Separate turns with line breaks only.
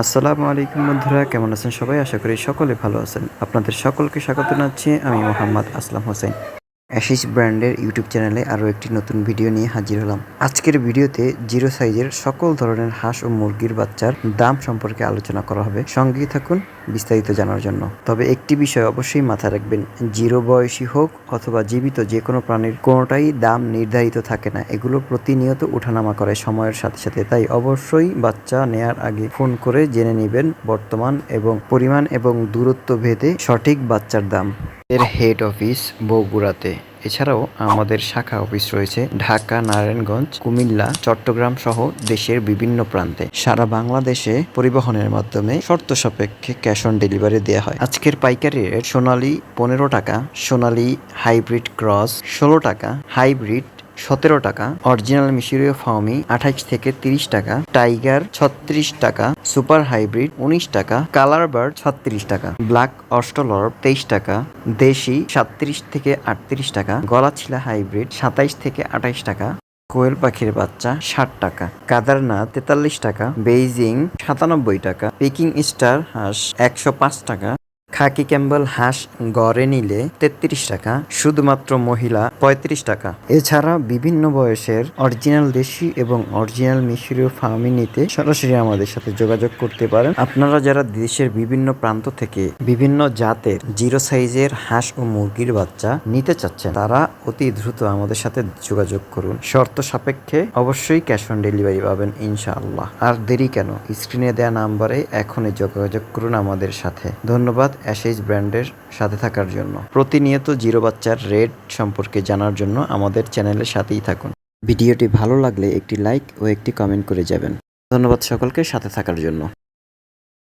আসসালামু আলাইকুম বন্ধুরা, কেমন আছেন সবাই? আশা করি সকলে ভালো আছেন। আপনাদের সকলকে স্বাগত জানাচ্ছি আমি মোহাম্মদ আসলাম হোসেন। অ্যাশিস ব্র্যান্ডের ইউটিউব চ্যানেলে আরও একটি নতুন ভিডিও নিয়ে হাজির হলাম। আজকের ভিডিওতে জিরো সাইজের সকল ধরনের হাঁস ও মুরগির বাচ্চার দাম সম্পর্কে আলোচনা করা হবে। সঙ্গেই থাকুন বিস্তারিত জানার জন্য। তবে একটি বিষয় অবশ্যই মাথায় রাখবেন, জিরো বয়সী হোক অথবা জীবিত যে কোনো প্রাণীর কোনোটাই দাম নির্ধারিত থাকে না। এগুলো প্রতিনিয়ত ওঠানামা করে সময়ের সাথে সাথে। তাই অবশ্যই বাচ্চা নেয়ার আগে ফোন করে জেনে নেবেন বর্তমান এবং পরিমাণ এবং দূরত্ব ভেদে সঠিক বাচ্চার দাম। এর হেড অফিস বগুড়াতে। এছাড়াও আমাদের শাখা অফিস রয়েছে ঢাকা, নারায়ণগঞ্জ, কুমিল্লা, চট্টগ্রাম সহ দেশের বিভিন্ন প্রান্তে। সারা বাংলাদেশে পরিবহনের মাধ্যমে শর্ত সাপেক্ষে ক্যাশ অন ডেলিভারি দেওয়া হয়। আজকের পাইকারি রেট সোনালী 15 টাকা, সোনালী হাইব্রিড ক্রস 16 টাকা, হাইব্রিড 17 টাকা, অরিজিনাল মিশরীয় ফাউমি 28 থেকে 30 টাকা, টাইগার 36 টাকা, সুপার হাইব্রিড 19 টাকা, কালার বার্ড 36 টাকা, ব্ল্যাক অস্ট্রলর্ব 23 টাকা, দেশি 37 থেকে 38 টাকা, গলাছিলা হাইব্রিড 27 থেকে 28 টাকা, কোয়েল পাখির বাচ্চা 60 টাকা, কাদারনাথ 43 টাকা, বেইজিং 97 টাকা, পিকিং স্টার হাঁস 105 টাকা, খাকি ক্যাম্বেল হাঁস গড়ে নিলে 33 টাকা, শুধুমাত্র মহিলা 35 টাকা। এছাড়া বিভিন্ন বয়সের অরিজিনাল দেশি এবং অরিজিনাল মিশরীয় ফার্মি নিতে সরাসরি আমাদের সাথে যোগাযোগ করতে পারেন। আপনারা যারা দেশের বিভিন্ন প্রান্ত থেকে বিভিন্ন জাতের জিরো সাইজের হাঁস ও মুরগির বাচ্চা নিতে চাচ্ছেন, তারা অতি দ্রুত আমাদের সাথে যোগাযোগ করুন। শর্ত সাপেক্ষে অবশ্যই ক্যাশ অন ডেলিভারি পাবেন ইনশাআল্লাহ। আর দেরি কেন, স্ক্রিনে দেওয়া নাম্বারে এখনই যোগাযোগ করুন আমাদের সাথে। ধন্যবাদ অ্যাশিস ব্র্যান্ডের সাথে থাকার জন্য। প্রতিনিয়ত জিরো বাচ্চার রেট সম্পর্কে জানার জন্য আমাদের চ্যানেলের সাথেই থাকুন। ভিডিওটি ভালো লাগলে একটি লাইক ও একটি কমেন্ট করে যাবেন। ধন্যবাদ সকলকে সাথে থাকার জন্য।